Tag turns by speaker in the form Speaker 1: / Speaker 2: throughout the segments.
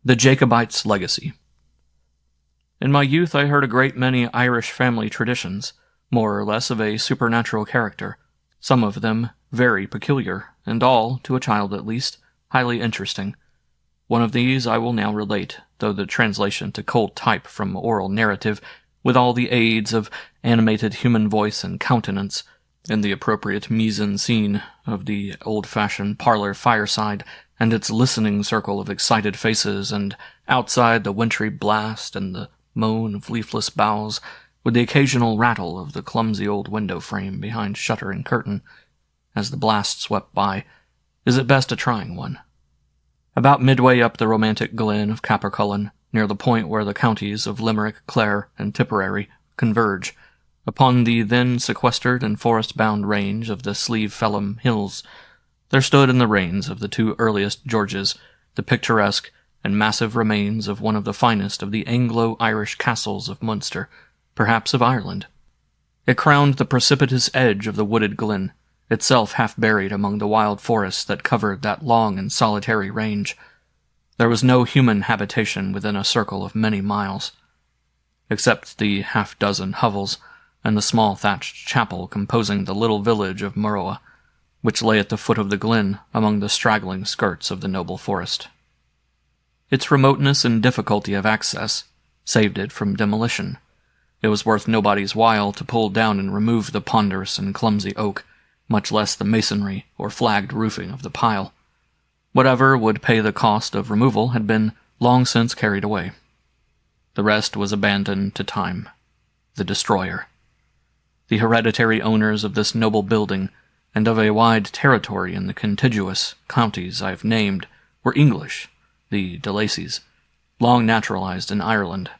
Speaker 1: The Jacobite's Legacy. In my youth I heard a great many Irish family traditions, more or less of a supernatural character, some of them very peculiar, and all, to a child at least, highly interesting. One of these I will now relate, though the translation to cold type from oral narrative, with all the aids of animated human voice and countenance, and the appropriate mise-en-scene of the old-fashioned parlor fireside, and its listening circle of excited faces, and outside the wintry blast and the moan of leafless boughs, with the occasional rattle of the clumsy old window frame behind shutter and curtain, as the blast swept by, is at best a trying one. About midway up the romantic glen of Capercullen, near the point where the counties of Limerick, Clare, and Tipperary converge, upon the then sequestered and forest-bound range of the Slieve Felim Hills, there stood in the reigns of the two earliest Georges the picturesque and massive remains of one of the finest of the Anglo-Irish castles of Munster, perhaps of Ireland. It crowned the precipitous edge of the wooded glen, itself half buried among the wild forests that covered that long and solitary range. There was no human habitation within a circle of many miles, except the half-dozen hovels and the small thatched chapel composing the little village of Murroa, which lay at the foot of the glen among the straggling skirts of the noble forest. Its remoteness and difficulty of access saved it from demolition. It was worth nobody's while to pull down and remove the ponderous and clumsy oak, much less the masonry or flagged roofing of the pile. Whatever would pay the cost of removal had been long since carried away. The rest was abandoned to time. The destroyer. The hereditary owners of this noble building, and of a wide territory in the contiguous counties I have named, were English, the de Lacys, long naturalized in Ireland.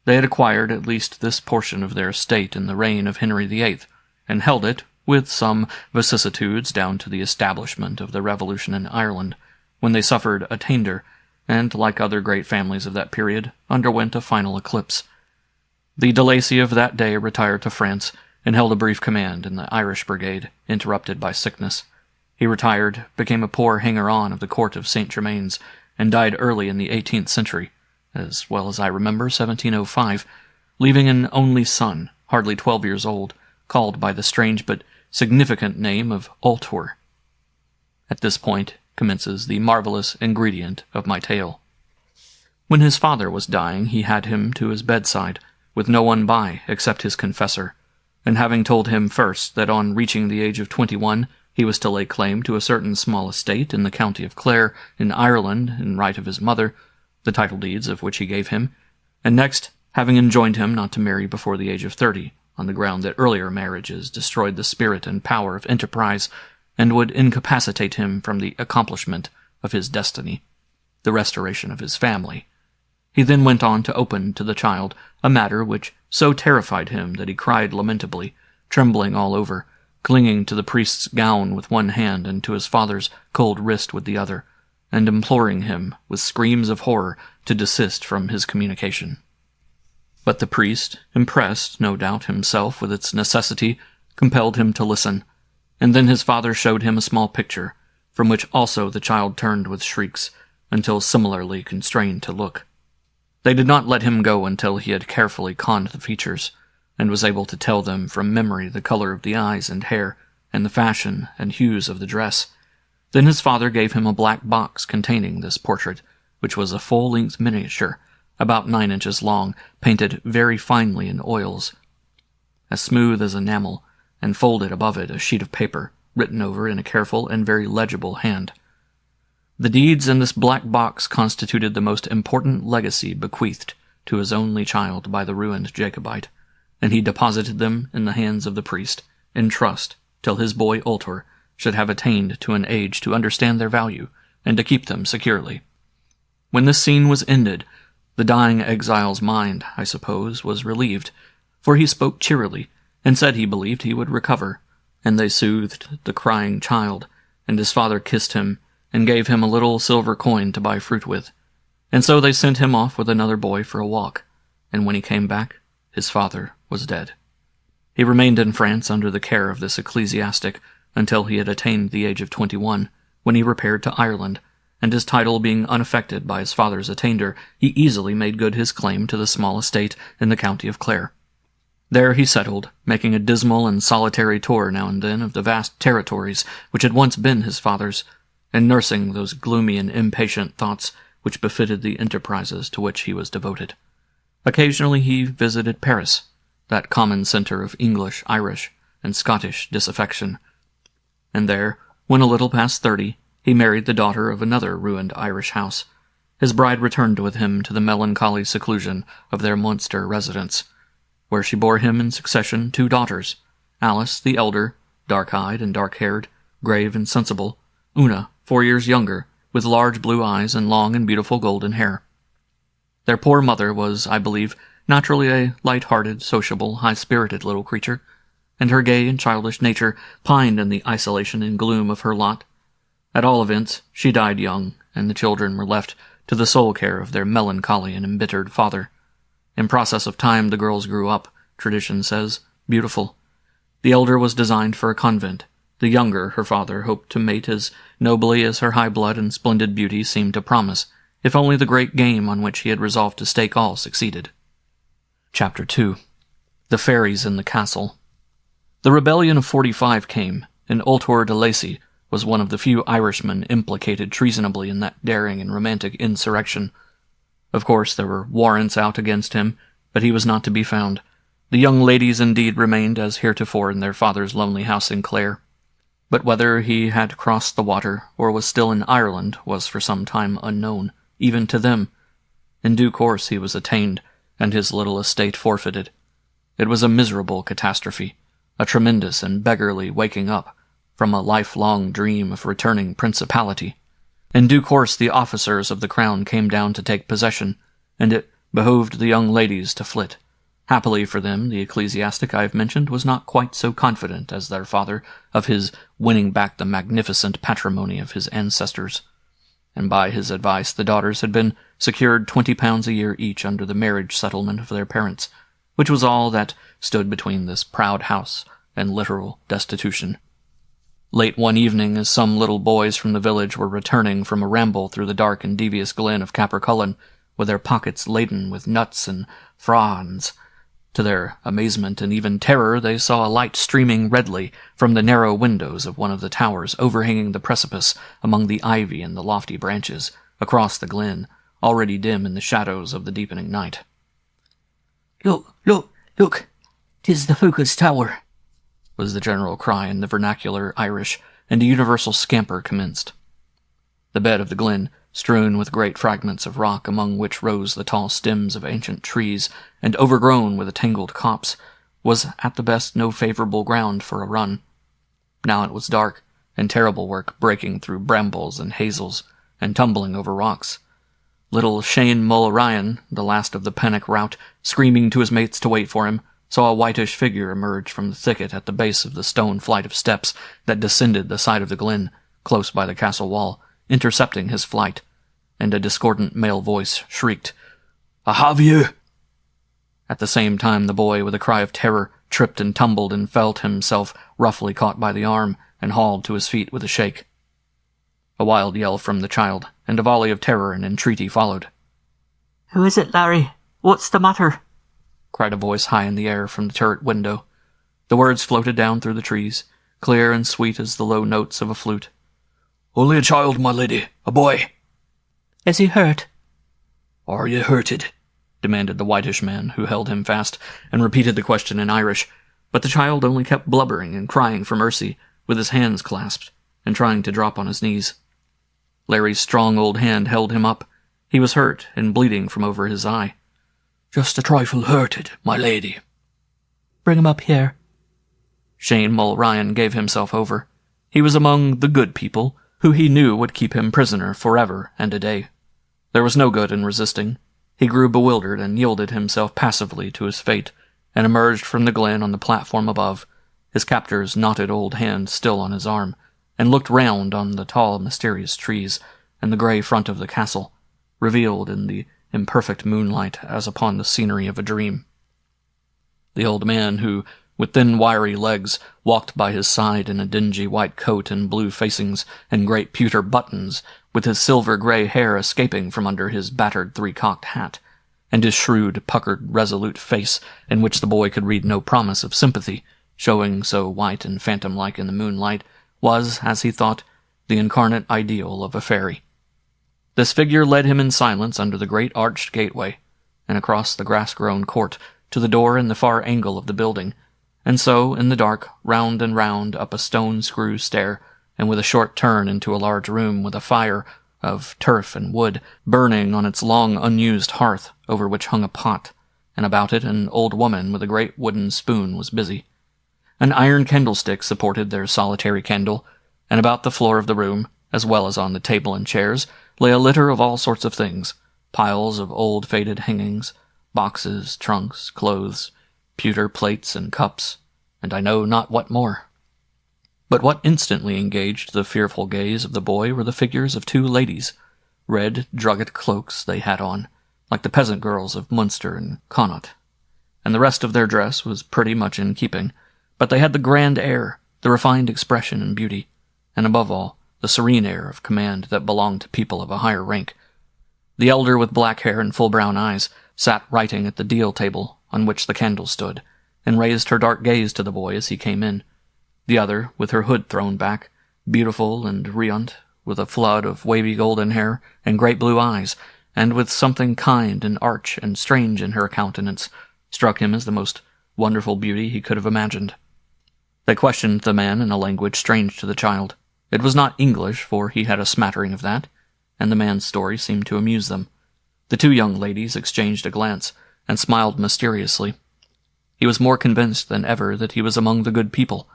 Speaker 1: They had acquired at least this portion of their estate in the reign of Henry VIII, and held it, with some vicissitudes down to the establishment of the Revolution in Ireland, when they suffered attainder, and, like other great families of that period, underwent a final eclipse. The de Lacy of that day retired to France, and held a brief command in the Irish Brigade, interrupted by sickness. He retired, became a poor hanger-on of the court of St. Germain's, and died early in the 18th century, as well as I remember 1705, leaving an only son, hardly 12 years old, called by the strange but significant name of Ultor. At this point commences the marvelous ingredient of my tale. When his father was dying, he had him to his bedside, with no one by except his confessor, and having told him first that on reaching the age of 21 he was to lay claim to a certain small estate in the county of Clare, in Ireland, in right of his mother, the title deeds of which he gave him, and next, having enjoined him not to marry before the age of 30, on the ground that earlier marriages destroyed the spirit and power of enterprise, and would incapacitate him from the accomplishment of his destiny, the restoration of his family. He then went on to open to the child a matter which so terrified him that he cried lamentably, trembling all over, clinging to the priest's gown with one hand and to his father's cold wrist with the other, and imploring him, with screams of horror, to desist from his communication. But the priest, impressed, no doubt, himself with its necessity, compelled him to listen, and then his father showed him a small picture, from which also the child turned with shrieks, until similarly constrained to look. They did not let him go until he had carefully conned the features, and was able to tell them from memory the color of the eyes and hair, and the fashion and hues of the dress. Then his father gave him a black box containing this portrait, which was a full-length miniature, about 9 inches long, painted very finely in oils, as smooth as enamel, and folded above it a sheet of paper, written over in a careful and very legible hand. The deeds in this black box constituted the most important legacy bequeathed to his only child by the ruined Jacobite, and he deposited them in the hands of the priest, in trust, till his boy Ultor should have attained to an age to understand their value, and to keep them securely. When this scene was ended, the dying exile's mind, I suppose, was relieved, for he spoke cheerily, and said he believed he would recover, and they soothed the crying child, and his father kissed him, and gave him a little silver coin to buy fruit with, and so they sent him off with another boy for a walk, and when he came back, his father was dead. He remained in France under the care of this ecclesiastic until he had attained the age of 21, when he repaired to Ireland, and his title being unaffected by his father's attainder, he easily made good his claim to the small estate in the county of Clare. There he settled, making a dismal and solitary tour now and then of the vast territories which had once been his father's, and nursing those gloomy and impatient thoughts which befitted the enterprises to which he was devoted. Occasionally he visited Paris, that common centre of English, Irish, and Scottish disaffection, and there, when a little past 30, he married the daughter of another ruined Irish house. His bride returned with him to the melancholy seclusion of their Munster residence, where she bore him in succession 2 daughters, Alice the elder, dark-eyed and dark-haired, grave and sensible, Una, 4 years younger, with large blue eyes and long and beautiful golden hair. Their poor mother was, I believe, naturally a light-hearted, sociable, high-spirited little creature, and her gay and childish nature pined in the isolation and gloom of her lot. At all events, she died young, and the children were left to the sole care of their melancholy and embittered father. In process of time the girls grew up, tradition says, beautiful. The elder was designed for a convent. The younger, her father, hoped to mate as nobly as her high blood and splendid beauty seemed to promise, if only the great game on which he had resolved to stake all succeeded. Chapter 2. The Fairies in the Castle. The rebellion of 45 came, and Ultor de Lacy was one of the few Irishmen implicated treasonably in that daring and romantic insurrection. Of course, there were warrants out against him, but he was not to be found. The young ladies indeed remained as heretofore in their father's lonely house in Clare. But whether he had crossed the water, or was still in Ireland, was for some time unknown, even to them. In due course he was attained, and his little estate forfeited. It was a miserable catastrophe, a tremendous and beggarly waking up from a lifelong dream of returning principality. In due course the officers of the crown came down to take possession, and it behoved the young ladies to flit. Happily for them, the ecclesiastic I have mentioned was not quite so confident as their father of his winning back the magnificent patrimony of his ancestors, and by his advice the daughters had been secured £20 a year each under the marriage settlement of their parents, which was all that stood between this proud house and literal destitution. Late one evening, as some little boys from the village were returning from a ramble through the dark and devious glen of Capercullen, with their pockets laden with nuts and fronds, to their amazement and even terror they saw a light streaming redly from the narrow windows of one of the towers overhanging the precipice among the ivy and the lofty branches, across the glen, already dim in the shadows of the deepening night.
Speaker 2: "Look, look, look! 'Tis the Focus Tower!"
Speaker 1: was the general cry in the vernacular Irish, and a universal scamper commenced. The bed of the glen, strewn with great fragments of rock among which rose the tall stems of ancient trees, and overgrown with a tangled copse, was at the best no favorable ground for a run. Now it was dark, and terrible work breaking through brambles and hazels, and tumbling over rocks. Little Shane Mulryan, the last of the panic rout, screaming to his mates to wait for him, saw a whitish figure emerge from the thicket at the base of the stone flight of steps that descended the side of the glen, close by the castle wall, intercepting his flight, and a discordant male voice shrieked, "I have you!" At the same time the boy, with a cry of terror, tripped and tumbled and felt himself roughly caught by the arm and hauled to his feet with a shake. A wild yell from the child, and a volley of terror and entreaty followed.
Speaker 2: "Who is it, Larry? What's the matter?"
Speaker 1: cried a voice high in the air from the turret window. The words floated down through the trees, clear and sweet as the low notes of a flute. "Only a child, my lady, a boy."
Speaker 2: "Is he hurt?"
Speaker 1: "Are you hurted?" demanded the whitish man, who held him fast, and repeated the question in Irish, but the child only kept blubbering and crying for mercy, with his hands clasped, and trying to drop on his knees. Larry's strong old hand held him up. He was hurt and bleeding from over his eye. "Just a trifle hurted, my lady."
Speaker 2: "Bring him up here."
Speaker 1: Shane Mulryan gave himself over. He was among the good people, who he knew would keep him prisoner forever and a day. There was no good in resisting. He grew bewildered and yielded himself passively to his fate, and emerged from the glen on the platform above, his captor's knotted old hand still on his arm, and looked round on the tall, mysterious trees and the grey front of the castle, revealed in the imperfect moonlight as upon the scenery of a dream. The old man, who, with thin wiry legs, walked by his side in a dingy white coat and blue facings and great pewter buttons, with his silver-gray hair escaping from under his battered three-cocked hat, and his shrewd, puckered, resolute face, in which the boy could read no promise of sympathy, showing so white and phantom-like in the moonlight, was, as he thought, the incarnate ideal of a fairy. This figure led him in silence under the great arched gateway, and across the grass-grown court, to the door in the far angle of the building, and so, in the dark, round and round up a stone-screw stair, and with a short turn into a large room with a fire of turf and wood burning on its long unused hearth, over which hung a pot, and about it an old woman with a great wooden spoon was busy. An iron candlestick supported their solitary candle, and about the floor of the room, as well as on the table and chairs, lay a litter of all sorts of things, piles of old faded hangings, boxes, trunks, clothes, pewter plates and cups, and I know not what more. But what instantly engaged the fearful gaze of the boy were the figures of two ladies. Red drugget cloaks they had on, like the peasant girls of Munster and Connaught, and the rest of their dress was pretty much in keeping, but they had the grand air, the refined expression and beauty, and above all, the serene air of command that belonged to people of a higher rank. The elder with black hair and full brown eyes sat writing at the deal table on which the candle stood, and raised her dark gaze to the boy as he came in. The other, with her hood thrown back, beautiful and riant, with a flood of wavy golden hair and great blue eyes, and with something kind and arch and strange in her countenance, struck him as the most wonderful beauty he could have imagined. They questioned the man in a language strange to the child. It was not English, for he had a smattering of that, and the man's story seemed to amuse them. The two young ladies exchanged a glance, and smiled mysteriously. He was more convinced than ever that he was among the good people.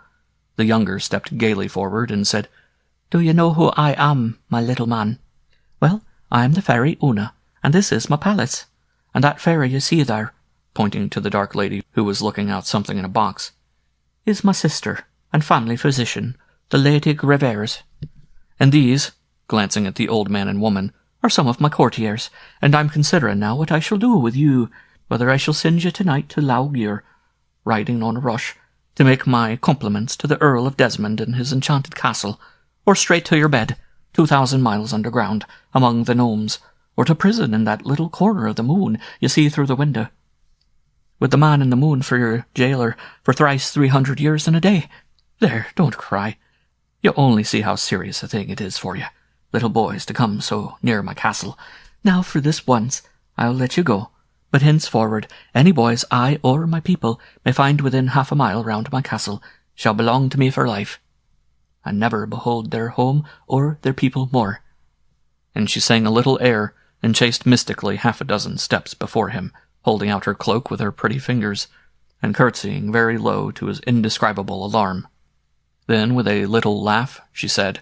Speaker 1: The younger stepped gaily forward and said,
Speaker 2: "Do you know who I am, my little man? Well, I am the fairy Una, and this is my palace. And that fairy you see there," pointing to the dark lady who was looking out something in a box, "is my sister and family physician, the Lady Graveres. And these," glancing at the old man and woman, "are some of my courtiers, and I'm considering now what I shall do with you, whether I shall send you tonight to Lougir, riding on a rush, to make my compliments to the Earl of Desmond in his enchanted castle, or straight to your bed, 2,000 miles underground, among the gnomes, or to prison in that little corner of the moon you see through the window, with the man in the moon for your jailer for thrice 300 years and a day. There, don't cry. You only see how serious a thing it is for you, little boys, to come so near my castle. Now, for this once, I'll let you go, but henceforward any boys I or my people may find within half a mile round my castle shall belong to me for life, and never behold their home or their people more." And she sang a little air, and chased mystically 6 steps before him, holding out her cloak with her pretty fingers, and curtsying very low to his indescribable alarm. Then, with a little laugh, she said,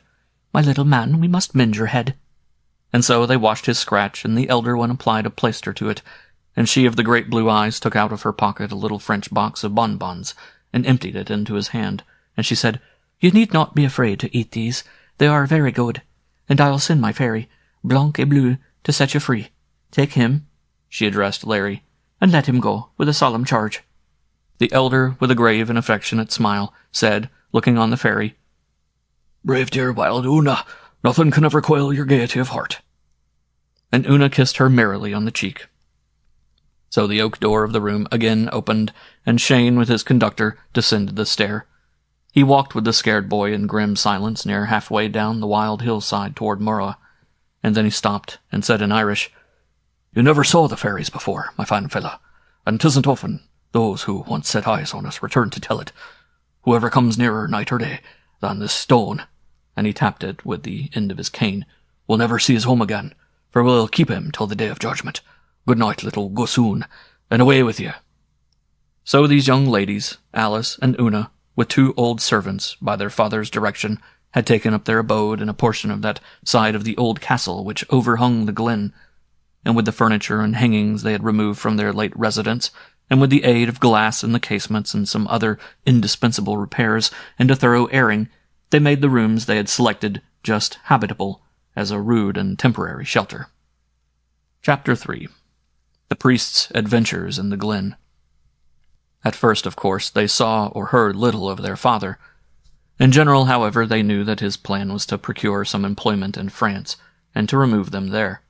Speaker 2: "My little man, we must mend your head." And so they washed his scratch, and the elder one applied a plaister to it, and she of the great blue eyes took out of her pocket a little French box of bonbons, and emptied it into his hand, and she said, "You need not be afraid to eat these. They are very good, and I'll send my fairy, Blanc et Bleu, to set you free. Take him," she addressed Larry, "and let him go, with a solemn charge." The elder, with a grave and affectionate smile, said, looking on the fairy, "Brave dear wild Una, nothing can ever quail your gaiety of heart." And Una kissed her merrily on the cheek. So the oak door of the room again opened, and Shane, with his conductor, descended the stair. He walked with the scared boy in grim silence near halfway down the wild hillside toward Murrah, and then he stopped and said in Irish, "You never saw the fairies before, my fine fellow, and 'tisn't often those who once set eyes on us return to tell it. Whoever comes nearer night or day than this stone," and he tapped it with the end of his cane, "will never see his home again, for we'll keep him till the day of judgment. Good night, little gossoon, and away with you." So these young ladies, Alice and Una, with 2 old servants, by their father's direction, had taken up their abode in a portion of that side of the old castle which overhung the glen, and with the furniture and hangings they had removed from their late residence, and with the aid of glass in the casements and some other indispensable repairs, and a thorough airing, they made the rooms they had selected just habitable as a rude and temporary shelter. Chapter 3. The Priest's Adventures in the Glen. At first, of course, they saw or heard little of their father. In general, however, they knew that his plan was to procure some employment in France,
Speaker 1: and to remove them there.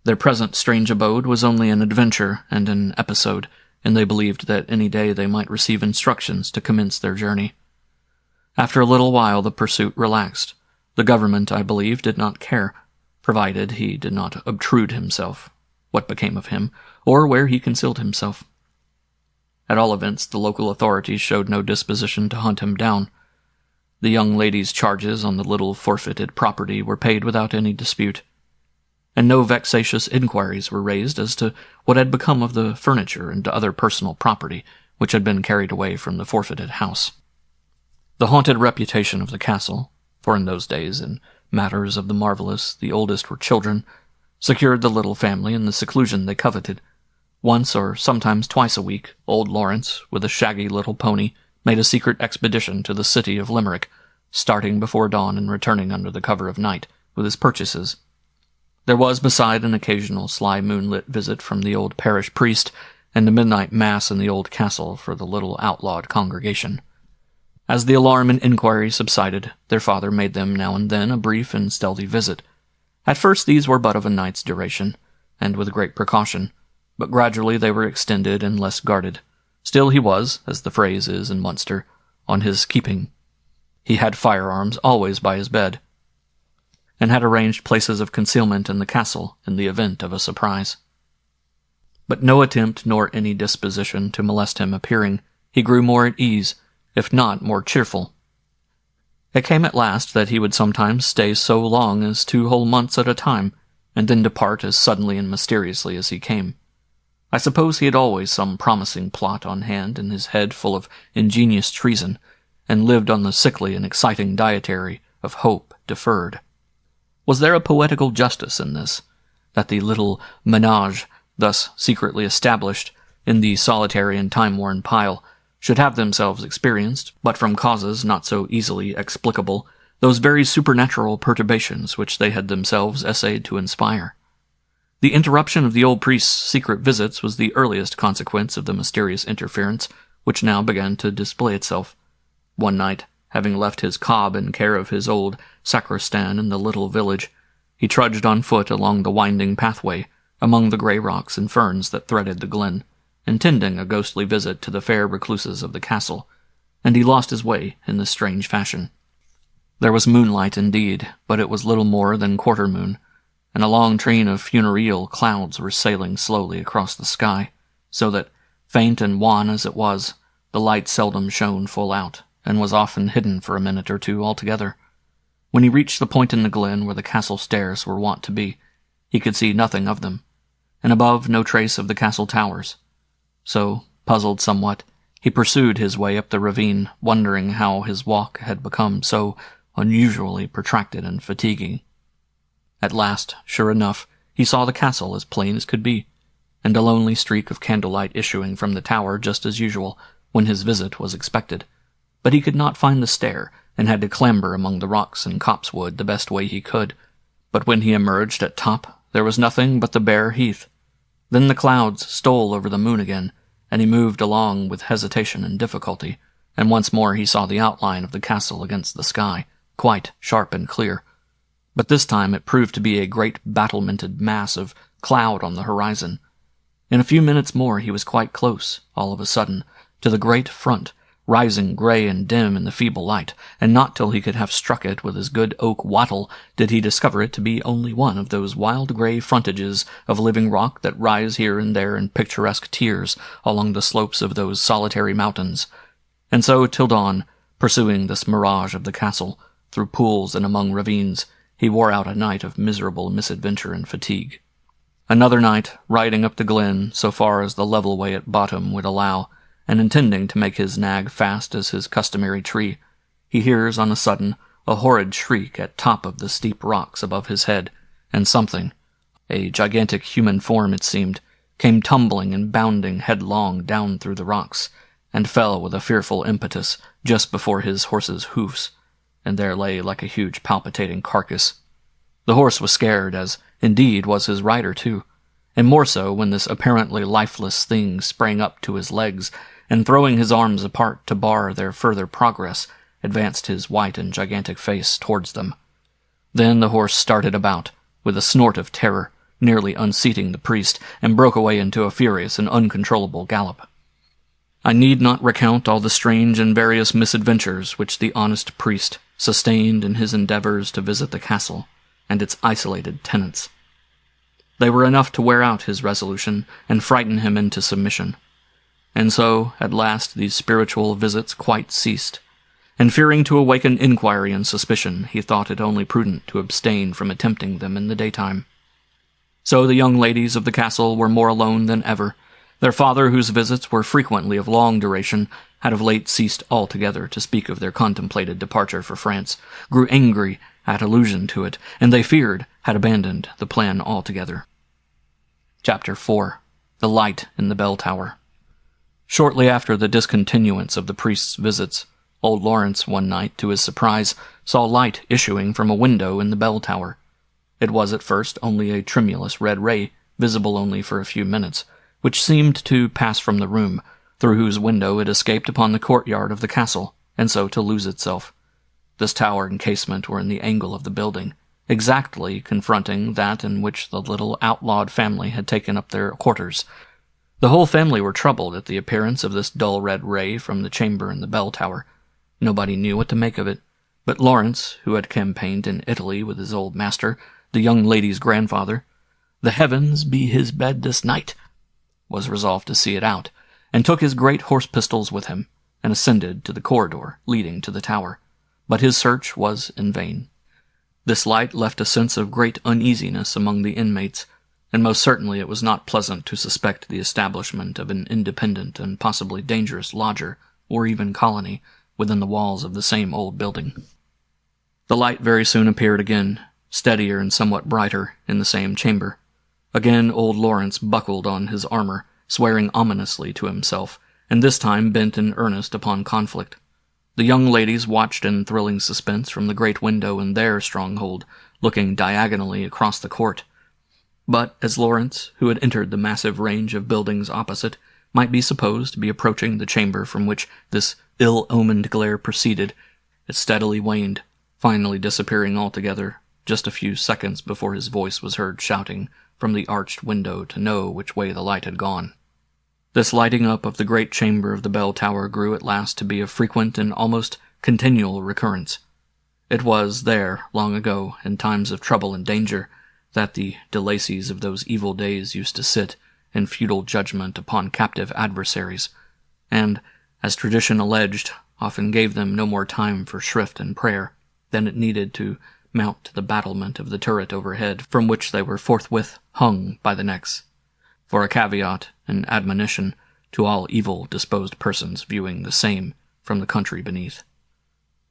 Speaker 1: Their present strange abode was only an adventure and an episode, and they believed that any day they might receive instructions to commence their journey. After a little while the pursuit relaxed. The government, I believe, did not care, provided he did not obtrude himself, what became of him, or where he concealed himself. At all events, the local authorities showed no disposition to hunt him down. The young lady's charges on the little forfeited property were paid without any dispute, and no vexatious inquiries were raised as to what had become of the furniture and other personal property which had been carried away from the forfeited house. The haunted reputation of the castle, for in those days, in matters of the marvelous, the oldest were children, secured the little family in the seclusion they coveted. Once, or sometimes twice a week, old Lawrence, with a shaggy little pony, made a secret expedition to the city of Limerick, starting before dawn and returning under the cover of night, with his purchases. There was, beside, an occasional sly moonlit visit from the old parish priest, and a midnight mass in the old castle for the little outlawed congregation. As the alarm and inquiry subsided, their father made them now and then a brief and stealthy visit. At first these were but of a night's duration, and with great precaution, but gradually they were extended and less guarded. Still he was, as the phrase is in Munster, on his keeping. He had firearms always by his bed, and had arranged places of concealment in the castle in the event of a surprise. But no attempt nor any disposition to molest him appearing, he grew more at ease, if not more cheerful. It came at last that he would sometimes stay so long as 2 whole months at a time, and then depart as suddenly and mysteriously as he came. I suppose he had always some promising plot on hand and his head full of ingenious treason, and lived on the sickly and exciting dietary of hope deferred. Was there a poetical justice in this, that the little menage, thus secretly established in the solitary and time-worn pile, should have themselves experienced, but from causes not so easily explicable, those very supernatural perturbations which they had themselves essayed to inspire? The interruption of the old priest's secret visits was the earliest consequence of the mysterious interference which now began to display itself. One night, having left his cob in care of his old sacristan in the little village, he trudged on foot along the winding pathway, among the grey rocks and ferns that threaded the glen, intending a ghostly visit to the fair recluses of the castle, and he lost his way in this strange fashion. There was moonlight indeed, but it was little more than quarter moon, and a long train of funereal clouds were sailing slowly across the sky, so that, faint and wan as it was, the light seldom shone full out, and was often hidden for a minute or two altogether. When he reached the point in the glen where the castle stairs were wont to be, he could see nothing of them, and above no trace of the castle towers. So, puzzled somewhat, he pursued his way up the ravine, wondering how his walk had become so unusually protracted and fatiguing. At last, sure enough, he saw the castle as plain as could be, and a lonely streak of candlelight issuing from the tower just as usual, when his visit was expected. But he could not find the stair, and had to clamber among the rocks and copsewood the best way he could. But when he emerged at top, there was nothing but the bare heath. Then the clouds stole over the moon again, and he moved along with hesitation and difficulty, and once more he saw the outline of the castle against the sky, quite sharp and clear. But this time it proved to be a great battlemented mass of cloud on the horizon. In a few minutes more he was quite close, all of a sudden, to the great front, rising grey and dim in the feeble light, and not till he could have struck it with his good oak wattle did he discover it to be only one of those wild grey frontages of living rock that rise here and there in picturesque tiers along the slopes of those solitary mountains. And so, till dawn, pursuing this mirage of the castle, through pools and among ravines, he wore out a night of miserable misadventure and fatigue. Another night, riding up the glen so far as the level way at bottom would allow, and intending to make his nag fast as his customary tree, he hears on a sudden a horrid shriek at top of the steep rocks above his head, and something, a gigantic human form it seemed, came tumbling and bounding headlong down through the rocks, and fell with a fearful impetus just before his horse's hoofs, and there lay like a huge palpitating carcass. The horse was scared, as indeed was his rider too, and more so when this apparently lifeless thing sprang up to his legs, and throwing his arms apart to bar their further progress, advanced his white and gigantic face towards them. Then the horse started about, with a snort of terror, nearly unseating the priest, and broke away into a furious and uncontrollable gallop. I need not recount all the strange and various misadventures which the honest priest sustained in his endeavors to visit the castle and its isolated tenants. They were enough to wear out his resolution and frighten him into submission. And so, at last, these spiritual visits quite ceased, and fearing to awaken inquiry and suspicion, he thought it only prudent to abstain from attempting them in the daytime. So the young ladies of the castle were more alone than ever. Their father, whose visits were frequently of long duration, had of late ceased altogether to speak of their contemplated departure for France, grew angry at allusion to it, and they feared had abandoned the plan altogether. Chapter 4. The Light in the Bell Tower. Shortly after the discontinuance of the priest's visits, old Lawrence, one night, to his surprise, saw light issuing from a window in the bell tower. It was at first only a tremulous red ray, visible only for a few minutes, which seemed to pass from the room, through whose window it escaped upon the courtyard of the castle, and so to lose itself. This tower and casement were in the angle of the building, exactly confronting that in which the little outlawed family had taken up their quarters. The whole family were troubled at the appearance of this dull red ray from the chamber in the bell tower. Nobody knew what to make of it, but Lawrence, who had campaigned in Italy with his old master, the young lady's grandfather, "The heavens be his bed this night," was resolved to see it out, and took his great horse pistols with him, and ascended to the corridor leading to the tower. But his search was in vain. This light left a sense of great uneasiness among the inmates, and most certainly it was not pleasant to suspect the establishment of an independent and possibly dangerous lodger, or even colony, within the walls of the same old building. The light very soon appeared again, steadier and somewhat brighter, in the same chamber. Again old Lawrence buckled on his armor, swearing ominously to himself, and this time bent in earnest upon conflict. The young ladies watched in thrilling suspense from the great window in their stronghold, looking diagonally across the court. But as Lawrence, who had entered the massive range of buildings opposite, might be supposed to be approaching the chamber from which this ill-omened glare proceeded, it steadily waned, finally disappearing altogether, just a few seconds before his voice was heard shouting from the arched window to know which way the light had gone. This lighting up of the great chamber of the bell tower grew at last to be of frequent and almost continual recurrence. It was there, long ago, in times of trouble and danger, that the de Lacys of those evil days used to sit in feudal judgment upon captive adversaries, and, as tradition alleged, often gave them no more time for shrift and prayer than it needed to mount to the battlement of the turret overhead, from which they were forthwith hung by the necks, for a caveat and admonition to all evil-disposed persons viewing the same from the country beneath.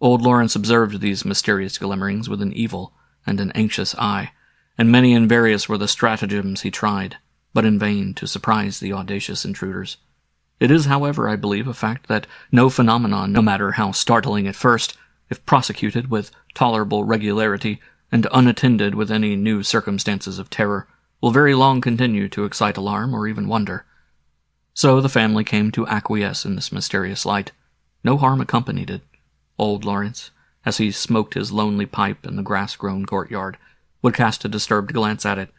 Speaker 1: Old Lawrence observed these mysterious glimmerings with an evil and an anxious eye, and many and various were the stratagems he tried, but in vain, to surprise the audacious intruders. It is, however, I believe, a fact that no phenomenon, no matter how startling at first, if prosecuted with tolerable regularity and unattended with any new circumstances of terror, will very long continue to excite alarm or even wonder. So the family came to acquiesce in this mysterious light. No harm accompanied it. Old Lawrence, as he smoked his lonely pipe in the grass-grown courtyard, would cast a disturbed glance at it,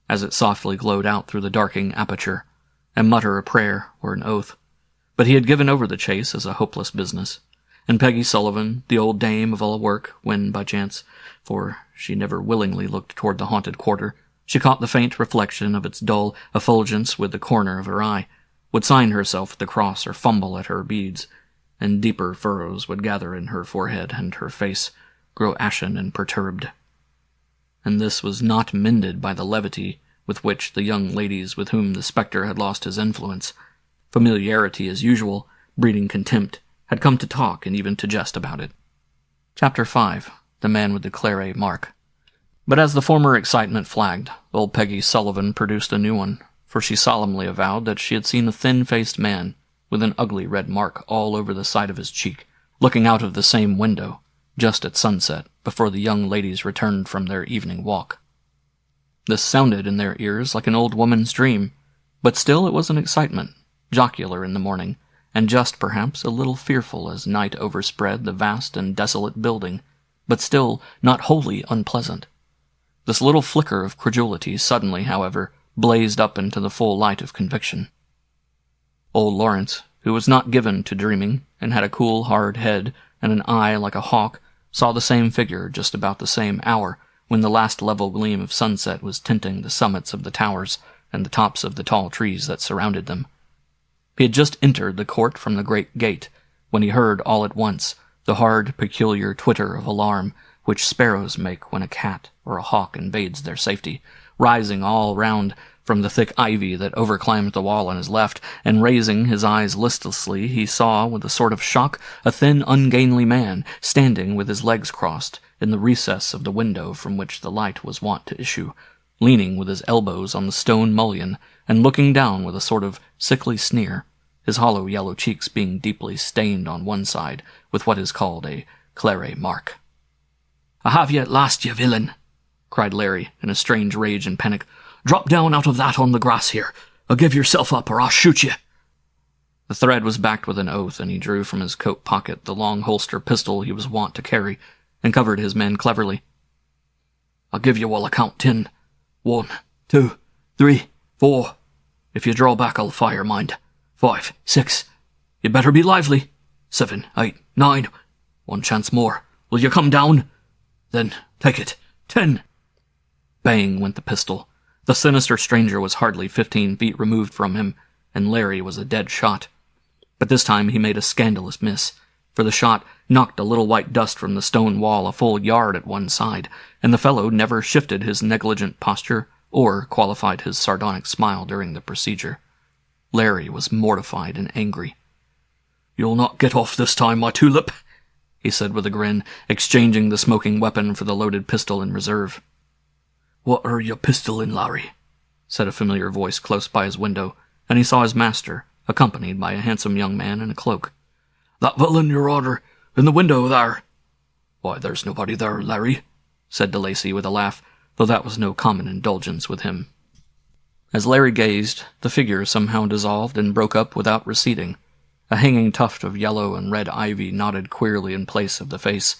Speaker 1: as it softly glowed out through the darkening aperture, and mutter a prayer or an oath. But he had given over the chase as a hopeless business, and Peggy Sullivan, the old dame of all work, when by chance, for she never willingly looked toward the haunted quarter, she caught the faint reflection of its dull effulgence with the corner of her eye, would sign herself at the cross or fumble at her beads, and deeper furrows would gather in her forehead, and her face grow ashen and perturbed. And this was not mended by the levity with which the young ladies with whom the spectre had lost his influence, familiarity as usual, breeding contempt, had come to talk and even to jest about it. Chapter 5. The Man with the Claret Mark. But as the former excitement flagged, old Peggy Sullivan produced a new one, for she solemnly avowed that she had seen a thin-faced man with an ugly red mark all over the side of his cheek, looking out of the same window, just at sunset, before the young ladies returned from their evening walk. This sounded in their ears like an old woman's dream, but still it was an excitement, jocular in the morning, and just, perhaps, a little fearful as night overspread the vast and desolate building, but still not wholly unpleasant. This little flicker of credulity suddenly, however, blazed up into the full light of conviction. Old Lawrence, who was not given to dreaming, and had a cool, hard head and an eye like a hawk, saw the same figure just about the same hour, when the last level gleam of sunset was tinting the summits of the towers and the tops of the tall trees that surrounded them. He had just entered the court from the great gate, when he heard all at once the hard, peculiar twitter of alarm which sparrows make when a cat or a hawk invades their safety, rising all round from the thick ivy that overclimbed the wall on his left, and raising his eyes listlessly, he saw, with a sort of shock, a thin, ungainly man, standing with his legs crossed, in the recess of the window from which the light was wont to issue, leaning with his elbows on the stone mullion, and looking down with a sort of sickly sneer, his hollow yellow cheeks being deeply stained on one side with what is called a claret mark. "I have you at last, you villain!" cried Larry, in a strange rage and panic. "Drop down out of that on the grass here, or give yourself up, or I'll shoot you." The thread was backed with an oath, and he drew from his coat pocket the long holster pistol he was wont to carry, and covered his men cleverly. "I'll give you all a count 10. 1, 2, 3, 4. If you draw back, I'll fire, mind. 5, 6. You'd better be lively. 7, 8, 9. One chance more. Will you come down? Then take it. 10. Bang went the pistol. The sinister stranger was hardly 15 feet removed from him, and Larry was a dead shot. But this time he made a scandalous miss, for the shot knocked a little white dust from the stone wall a full yard at one side, and the fellow never shifted his negligent posture or qualified his sardonic smile during the procedure. Larry was mortified and angry. "You'll not get off this time, my tulip," he said with a grin, exchanging the smoking weapon for the loaded pistol in reserve. "What are you pistoling, Larry?" said a familiar voice close by his window, and he saw his master, accompanied by a handsome young man in a cloak. "That villain, your order, in the window there." "Why, there's nobody there, Larry," said de Lacy with a laugh, though that was no common indulgence with him. As Larry gazed, the figure somehow dissolved and broke up without receding. A hanging tuft of yellow and red ivy nodded queerly in place of the face.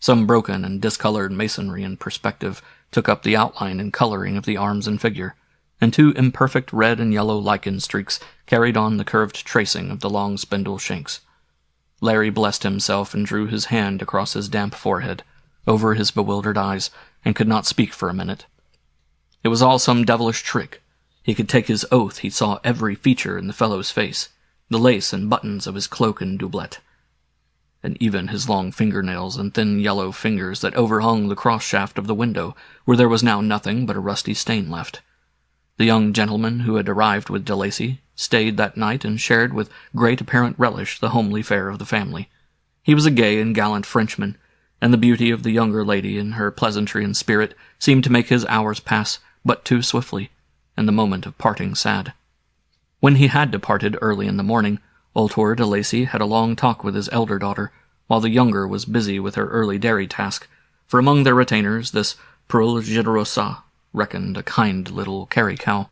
Speaker 1: Some broken and discolored masonry in perspective took up the outline and coloring of the arms and figure, and 2 imperfect red and yellow lichen streaks carried on the curved tracing of the long spindle shanks. Larry blessed himself and drew his hand across his damp forehead, over his bewildered eyes, and could not speak for a minute. It was all some devilish trick. He could take his oath he saw every feature in the fellow's face, the lace and buttons of his cloak and doublet, and even his long fingernails and thin yellow fingers that overhung the cross-shaft of the window, where there was now nothing but a rusty stain left. The young gentleman who had arrived with de Lacy stayed that night and shared with great apparent relish the homely fare of the family. He was a gay and gallant Frenchman, and the beauty of the younger lady and her pleasantry and spirit seemed to make his hours pass but too swiftly, and the moment of parting sad. When he had departed early in the morning, Ultor de Lacy had a long talk with his elder daughter, while the younger was busy with her early dairy task, for among their retainers this prole generosa reckoned a kind little carry cow.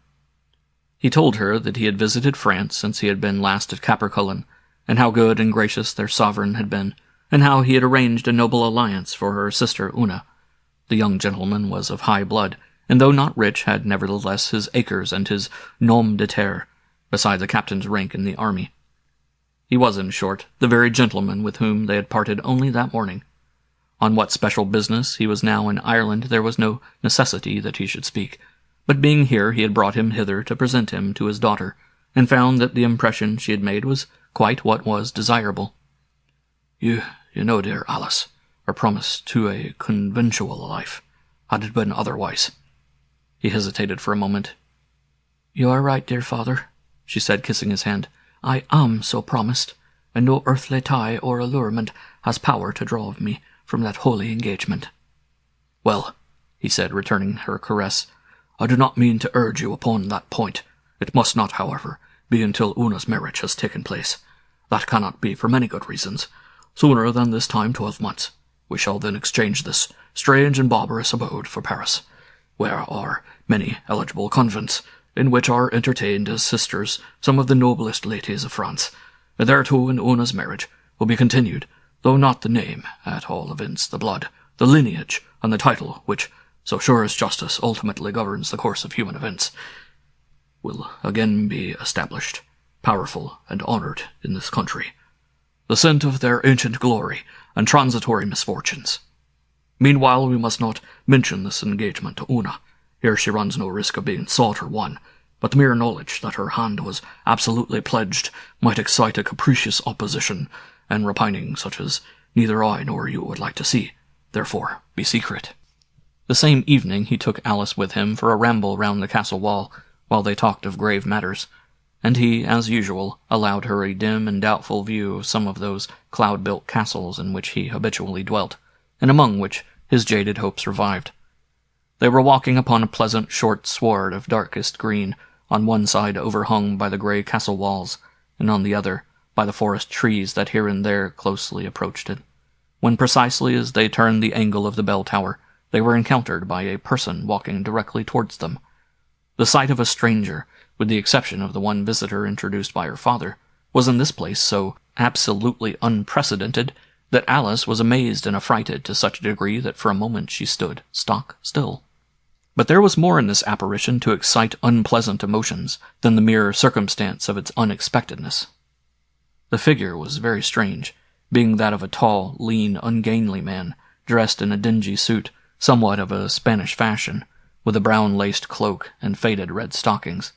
Speaker 1: He told her that he had visited France since he had been last at Capriculum, and how good and gracious their sovereign had been, and how he had arranged a noble alliance for her sister Una. The young gentleman was of high blood, and though not rich, had nevertheless his acres and his nom de terre, besides a captain's rank in the army. He was, in short, the very gentleman with whom they had parted only that morning. On what special business he was now in Ireland there was no necessity that he should speak, but being here he had brought him hither to present him to his daughter, and found that the impression she had made was quite what was desirable. You know, dear Alice, are promised to a conventual life. Had it been otherwise." He hesitated for a moment. "You are right, dear father," she said, kissing his hand. "I am so promised, and no earthly tie or allurement has power to draw me from that holy engagement." "Well," he said, returning her caress, "I do not mean to urge you upon that point. It must not, however, be until Una's marriage has taken place. That cannot be for many good reasons. Sooner than this time 12 months. We shall then exchange this strange and barbarous abode for Paris, where are many eligible convents, in which are entertained as sisters some of the noblest ladies of France, and there too in Una's marriage will be continued, though not the name, at all events the blood, the lineage, and the title which so sure as justice ultimately governs the course of human events, will again be established, powerful and honored in this country, the scent of their ancient glory and transitory misfortunes. Meanwhile, we must not mention this engagement to Una. Here she runs no risk of being sought or won, but the mere knowledge that her hand was absolutely pledged might excite a capricious opposition and repining such as neither I nor you would like to see. Therefore, be secret. The same evening he took Alice with him for a ramble round the castle wall, while they talked of grave matters, and he, as usual, allowed her a dim and doubtful view of some of those cloud-built castles in which he habitually dwelt, and among which his jaded hopes revived. They were walking upon a pleasant short sward of darkest green, on one side overhung by the grey castle walls, and on the other by the forest trees that here and there closely approached it, when precisely as they turned the angle of the bell tower, they were encountered by a person walking directly towards them. The sight of a stranger, with the exception of the one visitor introduced by her father, was in this place so absolutely unprecedented that Alice was amazed and affrighted to such a degree that for a moment she stood stock still. But there was more in this apparition to excite unpleasant emotions than the mere circumstance of its unexpectedness. The figure was very strange, being that of a tall, lean, ungainly man, dressed in a dingy suit, somewhat of a Spanish fashion, with a brown-laced cloak and faded red stockings.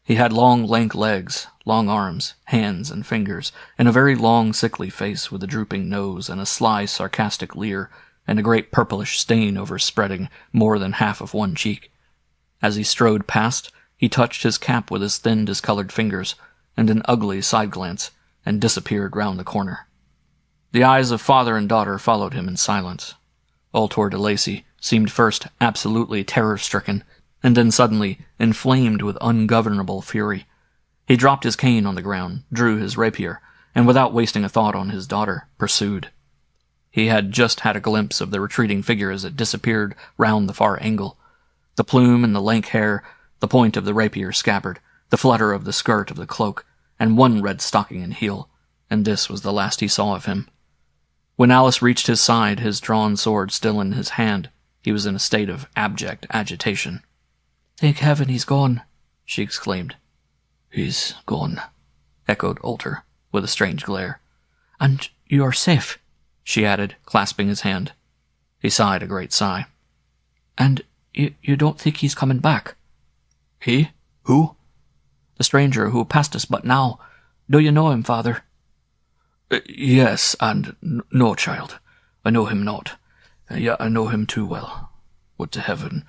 Speaker 1: He had long, lank legs, long arms, hands, and fingers, and a very long, sickly face with a drooping nose and a sly, sarcastic leer, and a great purplish stain overspreading more than half of one cheek. As he strode past, he touched his cap with his thin, discolored fingers, and an ugly side-glance, and disappeared round the corner. The eyes of father and daughter followed him in silence. Ultor de Lacy seemed first absolutely terror-stricken, and then suddenly inflamed with ungovernable fury. He dropped his cane on the ground, drew his rapier, and without wasting a thought on his daughter, pursued. He had just had a glimpse of the retreating figure as it disappeared round the far angle. The plume and the lank hair, the point of the rapier scabbard, the flutter of the skirt of the cloak, and one red stocking and heel, and this was the last he saw of him. When Alice reached his side, his drawn sword still in his hand, he was in a state of abject agitation.
Speaker 2: "Thank heaven he's gone," she exclaimed.
Speaker 1: "He's gone," echoed Ultor, with a strange glare.
Speaker 2: "And you are safe,"
Speaker 1: she added, clasping his hand. He sighed a great sigh.
Speaker 2: "And you don't think he's coming back?"
Speaker 1: "He? Who?"
Speaker 2: "The stranger who passed us but now. Do you know him, father?"
Speaker 1: Yes, and no, child. I know him not. Yet I know him too well. Would to heaven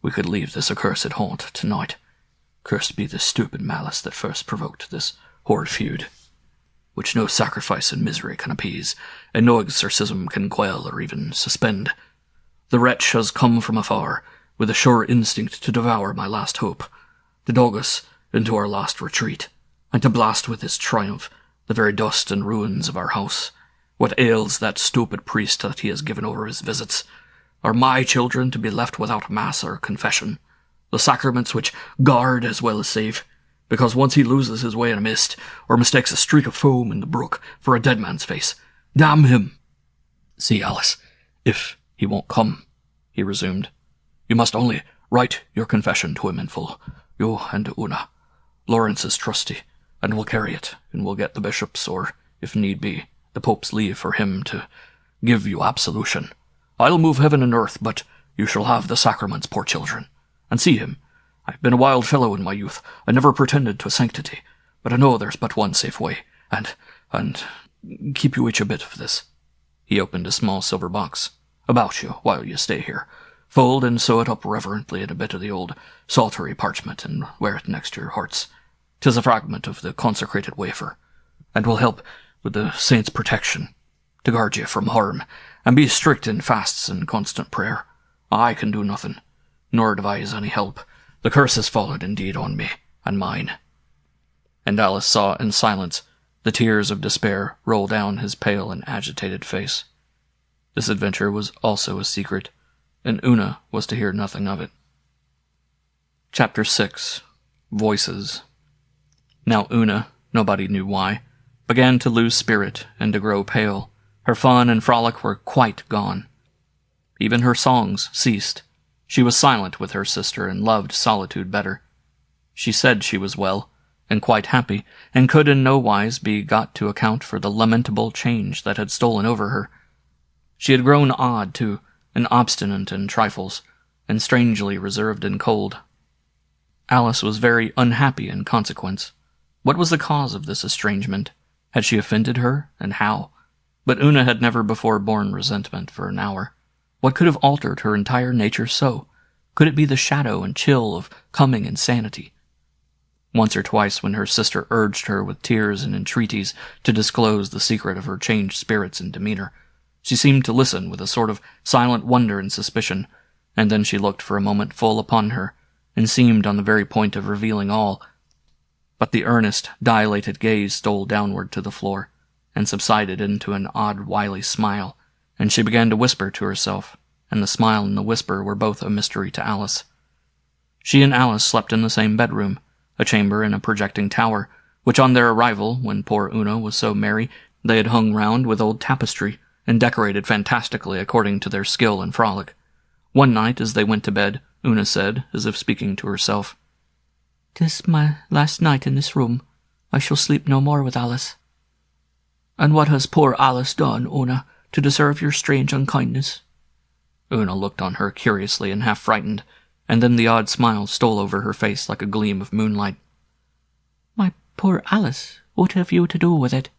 Speaker 1: we could leave this accursed haunt tonight. Cursed be the stupid malice that first provoked this horrid feud, which no sacrifice and misery can appease, and no exorcism can quell or even suspend. The wretch has come from afar, with a sure instinct to devour my last hope, to dog us into our last retreat, and to blast with his triumph the very dust and ruins of our house. What ails that stupid priest that he has given over his visits? Are my children to be left without mass or confession, the sacraments which guard as well as save, because once he loses his way in a mist, or mistakes a streak of foam in the brook for a dead man's face? Damn him! See, Alice, if he won't come," he resumed, "you must only write your confession to him in full, you and Una. Lawrence is trusty, and will carry it, and will get the bishop's, or, if need be, the pope's leave for him to give you absolution. I'll move heaven and earth, but you shall have the sacraments, poor children. And see him. I've been a wild fellow in my youth, and never pretended to sanctity, but I know there's but one safe way, and keep you each a bit of this." He opened a small silver box. "About you, while you stay here. Fold and sew it up reverently in a bit of the old psaltery parchment, and wear it next your hearts. 'Tis a fragment of the consecrated wafer, and will help with the saint's protection, to guard you from harm, and be strict in fasts and constant prayer. I can do nothing, nor devise any help. The curse has fallen indeed on me, and mine." And Alice saw in silence the tears of despair roll down his pale and agitated face. This adventure was also a secret, and Una was to hear nothing of it. Chapter 6. Voices. Now Una, nobody knew why, began to lose spirit and to grow pale. Her fun and frolic were quite gone. Even her songs ceased, She was silent with her sister and loved solitude better. She said she was well, and quite happy, and could in no wise be got to account for the lamentable change that had stolen over her. She had grown odd, too, and obstinate in trifles, and strangely reserved and cold. Alice was very unhappy in consequence. What was the cause of this estrangement? Had she offended her, and how? But Una had never before borne resentment for an hour. What could have altered her entire nature so? Could it be the shadow and chill of coming insanity? Once or twice, when her sister urged her with tears and entreaties to disclose the secret of her changed spirits and demeanor, she seemed to listen with a sort of silent wonder and suspicion, and then she looked for a moment full upon her, and seemed on the very point of revealing all. But the earnest, dilated gaze stole downward to the floor, and subsided into an odd, wily smile, and she began to whisper to herself, and the smile and the whisper were both a mystery to Alice. She and Alice slept in the same bedroom, a chamber in a projecting tower, which on their arrival, when poor Una was so merry, they had hung round with old tapestry, and decorated fantastically according to their skill and frolic. One night, as they went to bed, Una said, as if speaking to herself, "'Tis my last night in this room. I shall sleep no more with Alice." "And what has poor Alice done, Una, to deserve your strange unkindness?" Una looked on her curiously and half frightened, and then the odd smile stole over her face like a gleam of moonlight. "My poor Alice, what have you to do with it?"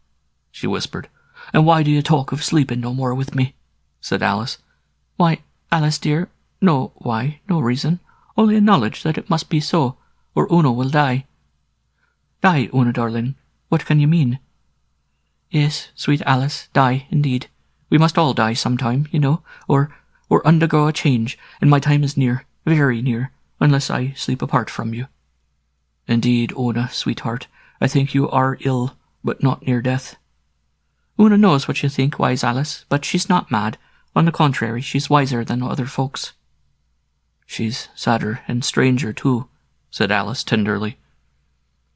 Speaker 1: she whispered. "And why do you talk of sleeping no more with me?" said Alice. "Why, Alice dear, no reason, only a knowledge that it must be so, or Una will die." "Die, Una darling, what can you mean?" "Yes, sweet Alice, die indeed. We must all die sometime, you know, or undergo a change, and my time is near, very near, unless I sleep apart from you." "Indeed, Una, sweetheart, I think you are ill, but not near death." "Una knows what you think, wise Alice, but she's not mad. On the contrary, she's wiser than other folks." "She's sadder and stranger, too," said Alice tenderly.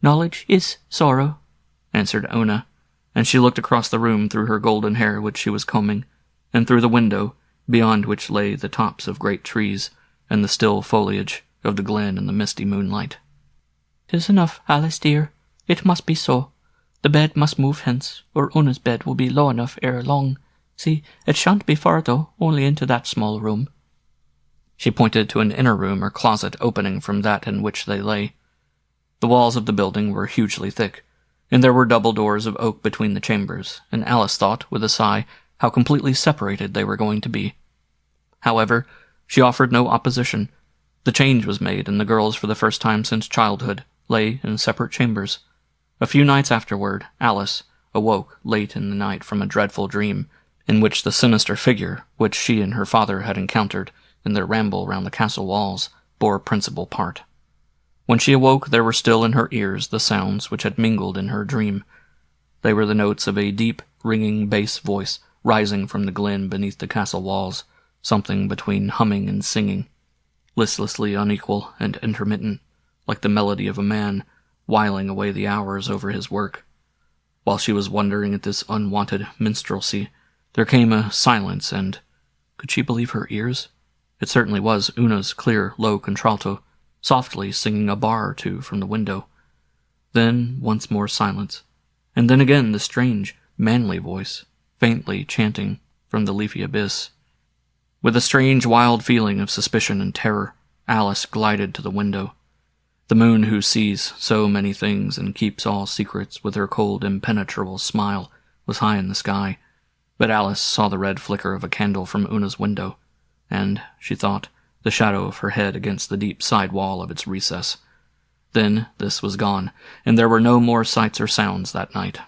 Speaker 1: "Knowledge is sorrow," answered Una, and she looked across the room through her golden hair which she was combing, and through the window, beyond which lay the tops of great trees, and the still foliage of the glen in the misty moonlight. "'Tis enough, Alice dear. It must be so. The bed must move hence, or Una's bed will be low enough ere long. See, it shan't be far, though, only into that small room." She pointed to an inner room or closet opening from that in which they lay. The walls of the building were hugely thick, and there were double doors of oak between the chambers, and Alice thought, with a sigh, how completely separated they were going to be. However, she offered no opposition. The change was made, and the girls, for the first time since childhood, lay in separate chambers. A few nights afterward, Alice awoke late in the night from a dreadful dream, in which the sinister figure which she and her father had encountered in their ramble round the castle walls bore a principal part. When she awoke, there were still in her ears the sounds which had mingled in her dream. They were the notes of a deep, ringing bass voice rising from the glen beneath the castle walls, something between humming and singing, listlessly unequal and intermittent, like the melody of a man whiling away the hours over his work. While she was wondering at this unwonted minstrelsy, there came a silence, and could she believe her ears? It certainly was Una's clear, low contralto, softly singing a bar or two from the window. Then once more silence, and then again the strange, manly voice, faintly chanting from the leafy abyss. With a strange, wild feeling of suspicion and terror, Alice glided to the window. The moon, who sees so many things and keeps all secrets with her cold, impenetrable smile, was high in the sky, but Alice saw the red flicker of a candle from Una's window, and, she thought, the shadow of her head against the deep side wall of its recess. Then this was gone, and there were no more sights or sounds that night.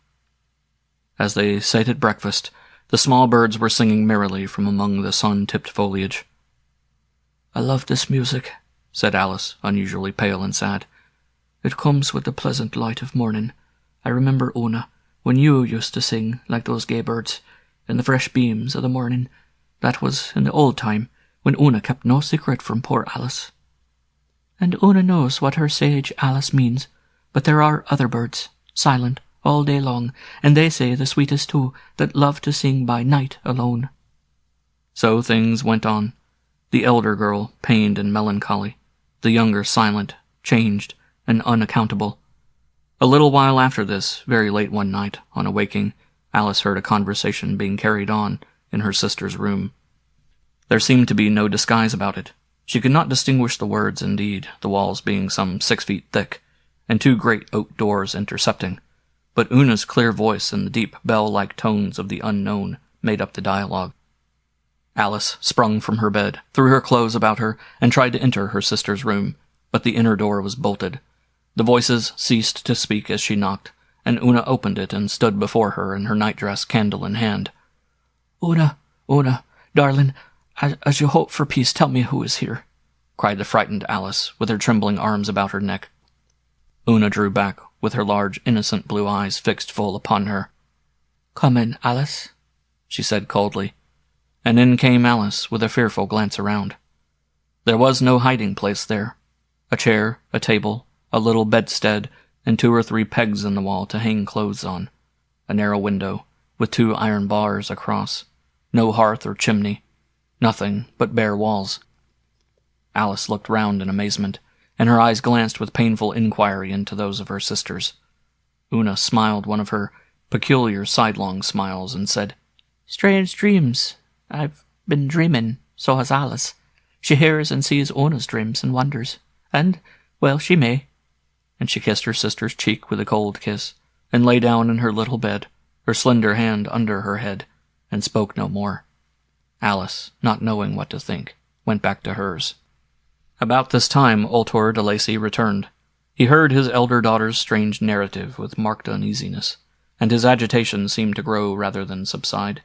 Speaker 1: As they sat at breakfast, the small birds were singing merrily from among the sun-tipped foliage. "I love this music," said Alice, unusually pale and sad. "It comes with the pleasant light of morning. I remember, Una, when you used to sing like those gay birds, in the fresh beams of the morning. That was in the old time, when Una kept no secret from poor Alice." "And Una knows what her sage Alice means, but there are other birds, silent, all day long, and they say the sweetest too, that love to sing by night alone." So things went on. the elder girl pained and melancholy, the younger silent, changed, and unaccountable. A little while after this, very late one night, on awaking, Alice heard a conversation being carried on in her sister's room. There seemed to be no disguise about it. She could not distinguish the words, indeed, the walls being some 6 feet thick, and 2 great oak doors intercepting, but Una's clear voice and the deep bell-like tones of the unknown made up the dialogue. Alice sprung from her bed, threw her clothes about her, and tried to enter her sister's room, but the inner door was bolted. The voices ceased to speak as she knocked, and Una opened it and stood before her in her nightdress, candle in hand.
Speaker 2: Una, darling, as you hope for peace, tell me who is here," cried the frightened Alice, with her trembling arms about her neck.
Speaker 1: Una drew back, with her large, innocent blue eyes fixed full upon her.
Speaker 2: "Come in, Alice,"
Speaker 1: she said coldly, and in came Alice with a fearful glance around. There was no hiding place there. A chair, a table, a little bedstead, and 2 or 3 pegs in the wall to hang clothes on. A narrow window, with 2 iron bars across. No hearth or chimney. Nothing but bare walls. Alice looked round in amazement, and her eyes glanced with painful inquiry into those of her sisters. Una smiled one of her peculiar sidelong smiles and said,
Speaker 2: "Strange dreams. I've been dreaming, so has Alice. She hears and sees Una's dreams and wonders, and, well, she may."
Speaker 1: And she kissed her sister's cheek with a cold kiss, and lay down in her little bed, her slender hand under her head, and spoke no more. Alice, not knowing what to think, went back to hers. About this time Ultor de Lacy returned. He heard his elder daughter's strange narrative with marked uneasiness, and his agitation seemed to grow rather than subside.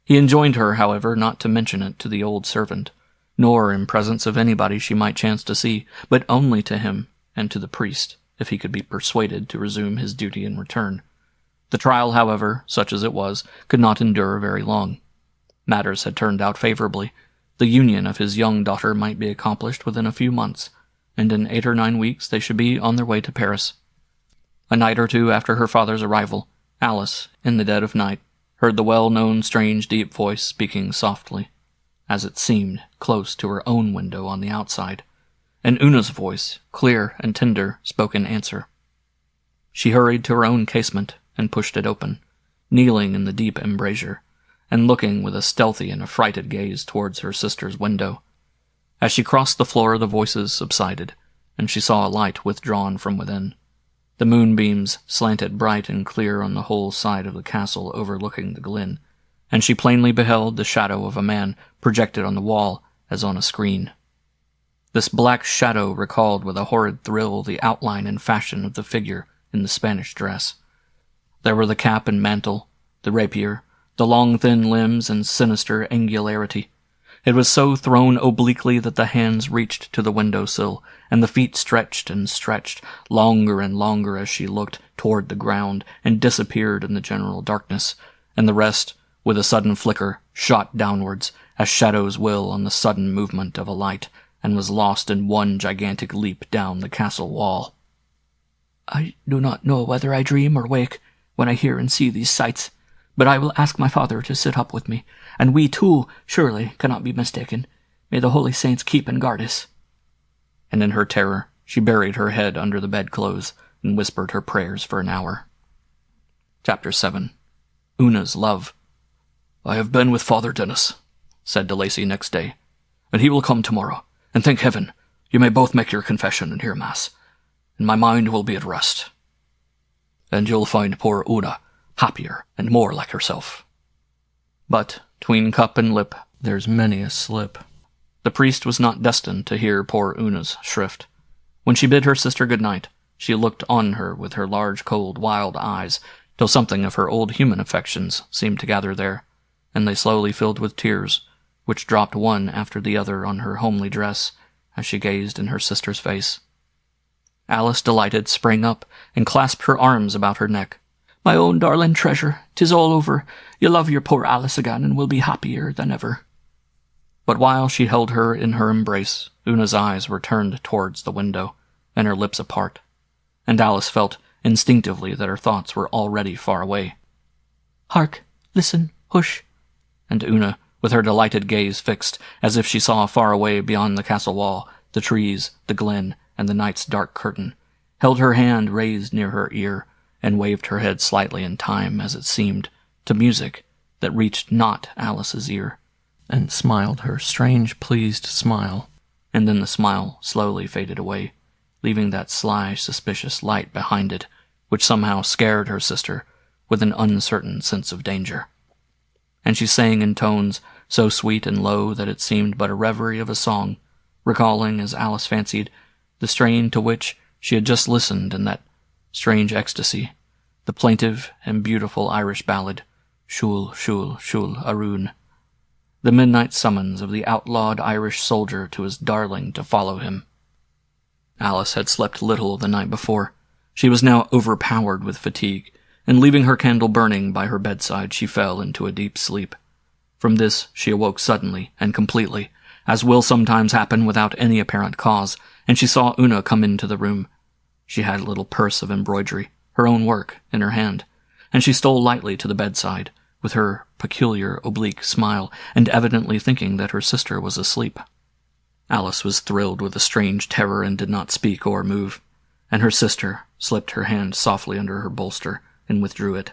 Speaker 1: He enjoined her, however, not to mention it to the old servant, nor in presence of anybody she might chance to see, but only to him and to the priest, if he could be persuaded to resume his duty in return. The trial, however, such as it was, could not endure very long. Matters had turned out favorably. The union of his young daughter might be accomplished within a few months, and in 8 or 9 weeks they should be on their way to Paris. A night or 2 after her father's arrival, Alice, in the dead of night, heard the well-known strange deep voice speaking softly, as it seemed, close to her own window on the outside, and Una's voice, clear and tender, spoke in answer. She hurried to her own casement and pushed it open, kneeling in the deep embrasure, and looking with a stealthy and affrighted gaze towards her sister's window. As she crossed the floor, the voices subsided, and she saw a light withdrawn from within. The moonbeams slanted bright and clear on the whole side of the castle overlooking the glen, and she plainly beheld the shadow of a man projected on the wall as on a screen. This black shadow recalled with a horrid thrill the outline and fashion of the figure in the Spanish dress. There were the cap and mantle, the rapier, the long thin limbs and sinister angularity. It was so thrown obliquely that the hands reached to the window-sill, and the feet stretched and stretched, longer and longer as she looked toward the ground, and disappeared in the general darkness, and the rest, with a sudden flicker, shot downwards, as shadows will on the sudden movement of a light, and was lost in one gigantic leap down the castle wall.
Speaker 2: "I do not know whether I dream or wake when I hear and see these sights, but I will ask my father to sit up with me, and we too, surely, cannot be mistaken. May the holy saints keep and guard us."
Speaker 1: And in her terror, she buried her head under the bedclothes and whispered her prayers for an hour. Chapter 7. Una's Love. "I have been with Father Dennis," said de Lacy next day, "and he will come tomorrow, and thank heaven, you may both make your confession and hear Mass, and my mind will be at rest. And you'll find poor Una happier and more like herself. But, 'tween cup and lip, there's many a slip." The priest was not destined to hear poor Una's shrift. When she bid her sister good night, she looked on her with her large, cold, wild eyes, till something of her old human affections seemed to gather there, and they slowly filled with tears, which dropped one after the other on her homely dress, as she gazed in her sister's face. Alice, delighted, sprang up, and clasped her arms about her neck.
Speaker 2: "My own darling treasure, 'tis all over. You love your poor Alice again, and will be happier than ever."
Speaker 1: But while she held her in her embrace, Una's eyes were turned towards the window, and her lips apart, and Alice felt instinctively that her thoughts were already far away.
Speaker 2: "Hark! Listen! Hush!"
Speaker 1: And Una, with her delighted gaze fixed, as if she saw far away beyond the castle wall, the trees, the glen, and the night's dark curtain, held her hand raised near her ear, and waved her head slightly in time, as it seemed, to music that reached not Alice's ear, and smiled her strange, pleased smile. And then the smile slowly faded away, leaving that sly, suspicious light behind it, which somehow scared her sister with an uncertain sense of danger. And she sang in tones so sweet and low that it seemed but a reverie of a song, recalling, as Alice fancied, the strain to which she had just listened in that strange ecstasy, the plaintive and beautiful Irish ballad, Shul, Shul, Shul, Aroon, the midnight summons of the outlawed Irish soldier to his darling to follow him. Alice had slept little the night before. She was now overpowered with fatigue, and leaving her candle burning by her bedside, she fell into a deep sleep. From this she awoke suddenly and completely, as will sometimes happen without any apparent cause, and she saw Una come into the room. She had a little purse of embroidery, her own work, in her hand, and she stole lightly to the bedside, with her peculiar oblique smile, and evidently thinking that her sister was asleep. Alice was thrilled with a strange terror and did not speak or move, and her sister slipped her hand softly under her bolster and withdrew it.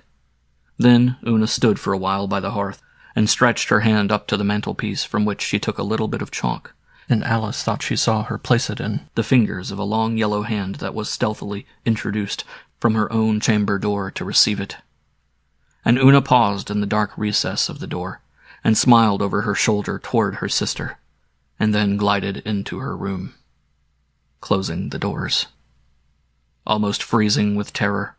Speaker 1: Then Una stood for a while by the hearth, and stretched her hand up to the mantelpiece, from which she took a little bit of chalk, and Alice thought she saw her place it in the fingers of a long yellow hand that was stealthily introduced from her own chamber door to receive it. And Una paused in the dark recess of the door, and smiled over her shoulder toward her sister, and then glided into her room, closing the doors. Almost freezing with terror,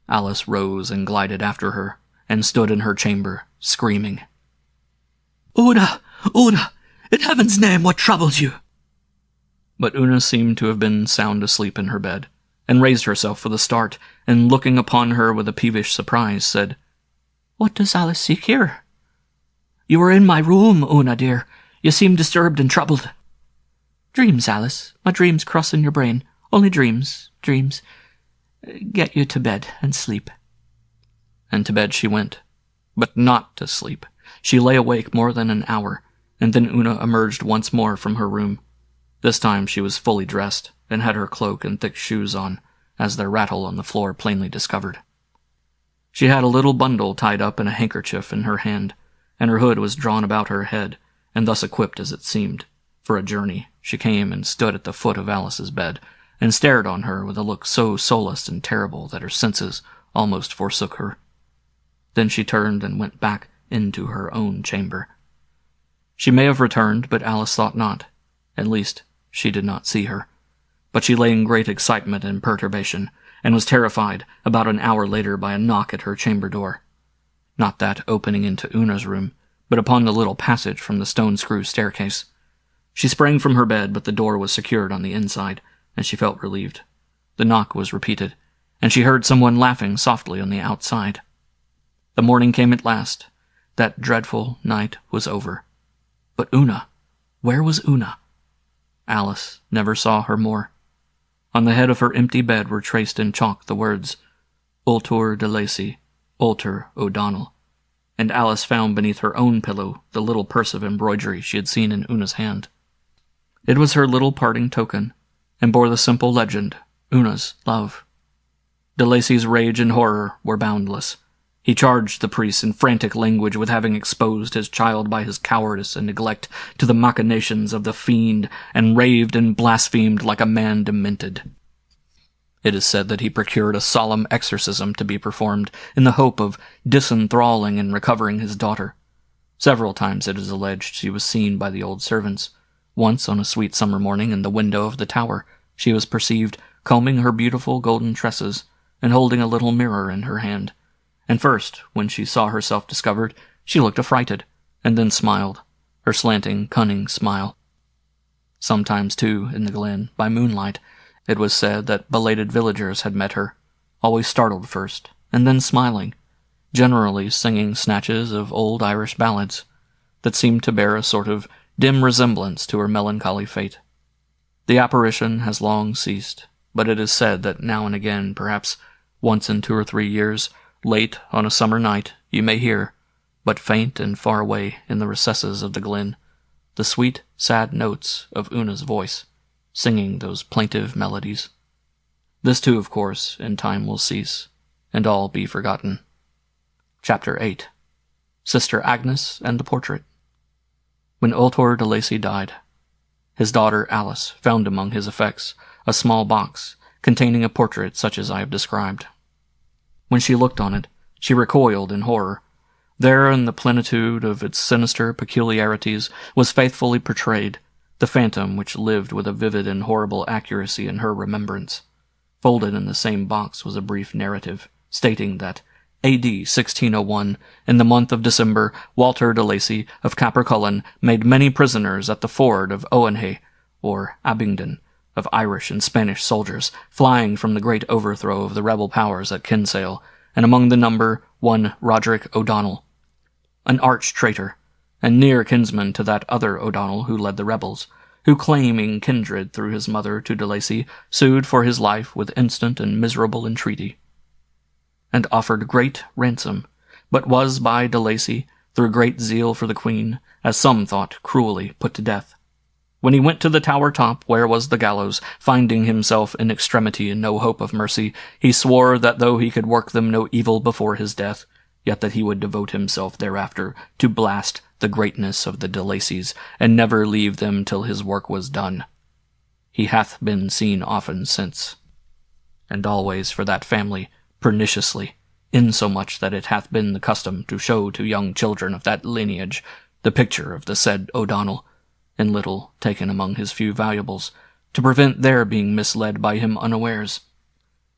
Speaker 1: Alice rose and glided after her, and stood in her chamber, screaming, "Una! Una! In heaven's name, what troubles you?" But Una seemed to have been sound asleep in her bed, and raised herself with a start, and looking upon her with a peevish surprise, said, "What does Alice seek here?" "You were in my room, Una, dear. You seem disturbed and troubled." "Dreams, Alice. My dreams cross in your brain. Only dreams. Get you to bed and sleep." And to bed she went, but not to sleep. She lay awake more than an hour, and then Una emerged once more from her room. This time she was fully dressed, and had her cloak and thick shoes on, as their rattle on the floor plainly discovered. She had a little bundle tied up in a handkerchief in her hand, and her hood was drawn about her head, and thus equipped, as it seemed, for a journey, she came and stood at the foot of Alice's bed, and stared on her with a look so soulless and terrible that her senses almost forsook her. Then she turned and went back into her own chamber. She may have returned, but Alice thought not. At least, she did not see her. But she lay in great excitement and perturbation, and was terrified about an hour later by a knock at her chamber door. Not that opening into Una's room, but upon the little passage from the stone-screw staircase. She sprang from her bed, but the door was secured on the inside, and she felt relieved. The knock was repeated, and she heard someone laughing softly on the outside. The morning came at last. That dreadful night was over. But Una, where was Una? Alice never saw her more. On the head of her empty bed were traced in chalk the words, Ultor de Lacy, Ultor O'Donnell, and Alice found beneath her own pillow the little purse of embroidery she had seen in Una's hand. It was her little parting token, and bore the simple legend, Una's love. De Lacy's rage and horror were boundless. He charged the priest in frantic language with having exposed his child by his cowardice and neglect to the machinations of the fiend, and raved and blasphemed like a man demented. It is said that he procured a solemn exorcism to be performed in the hope of disenthralling and recovering his daughter. Several times, it is alleged, she was seen by the old servants. Once, on a sweet summer morning in the window of the tower, she was perceived combing her beautiful golden tresses and holding a little mirror in her hand. And first, when she saw herself discovered, she looked affrighted, and then smiled, her slanting, cunning smile. Sometimes, too, in the glen, by moonlight, it was said that belated villagers had met her, always startled first, and then smiling, generally singing snatches of old Irish ballads that seemed to bear a sort of dim resemblance to her melancholy fate. The apparition has long ceased, but it is said that now and again, perhaps once in 2 or 3 years, late on a summer night, you may hear, but faint and far away in the recesses of the glen, the sweet, sad notes of Una's voice, singing those plaintive melodies. This too, of course, in time will cease, and all be forgotten. Chapter 8. Sister Agnes and the Portrait. When Ultor de Lacy died, his daughter Alice found among his effects a small box containing a portrait such as I have described. When she looked on it, she recoiled in horror. There, in the plenitude of its sinister peculiarities, was faithfully portrayed the phantom which lived with a vivid and horrible accuracy in her remembrance. Folded in the same box was a brief narrative, stating that A.D. 1601, in the month of December, Ultor de Lacy of Capercullen made many prisoners at the ford of Owenhay, or Abingdon, of Irish and Spanish soldiers, flying from the great overthrow of the rebel powers at Kinsale, and among the number one Roderick O'Donnell, an arch-traitor, and near kinsman to that other O'Donnell who led the rebels, who, claiming kindred through his mother to de Lacy, sued for his life with instant and miserable entreaty, and offered great ransom, but was by de Lacy, through great zeal for the Queen, as some thought, cruelly put to death. When he went to the tower top, where was the gallows, finding himself in extremity and no hope of mercy, he swore that though he could work them no evil before his death, yet that he would devote himself thereafter to blast the greatness of the de Lacys, and never leave them till his work was done. He hath been seen often since, and always for that family, perniciously, insomuch that it hath been the custom to show to young children of that lineage the picture of the said O'Donnell, and little taken among his few valuables, to prevent their being misled by him unawares,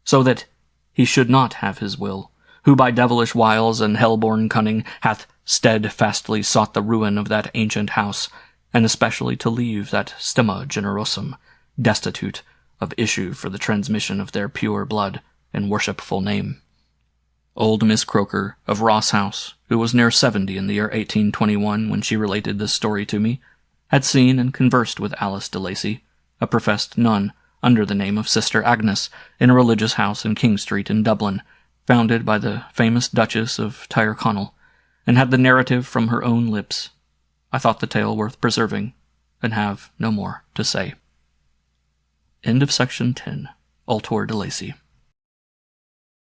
Speaker 1: so that he should not have his will, who by devilish wiles and hell-born cunning hath steadfastly sought the ruin of that ancient house, and especially to leave that stemma generosum destitute of issue for the transmission of their pure blood and worshipful name. Old Miss Croker of Ross House, who was near 70 in the year 1821 when she related this story to me, had seen and conversed with Alice de Lacy, a professed nun, under the name of Sister Agnes, in a religious house in King Street in Dublin, founded by the famous Duchess of Tyrconnell, and had the narrative from her own lips. I thought the tale worth preserving, and have no more to say. End of section 10. Ultor de Lacy.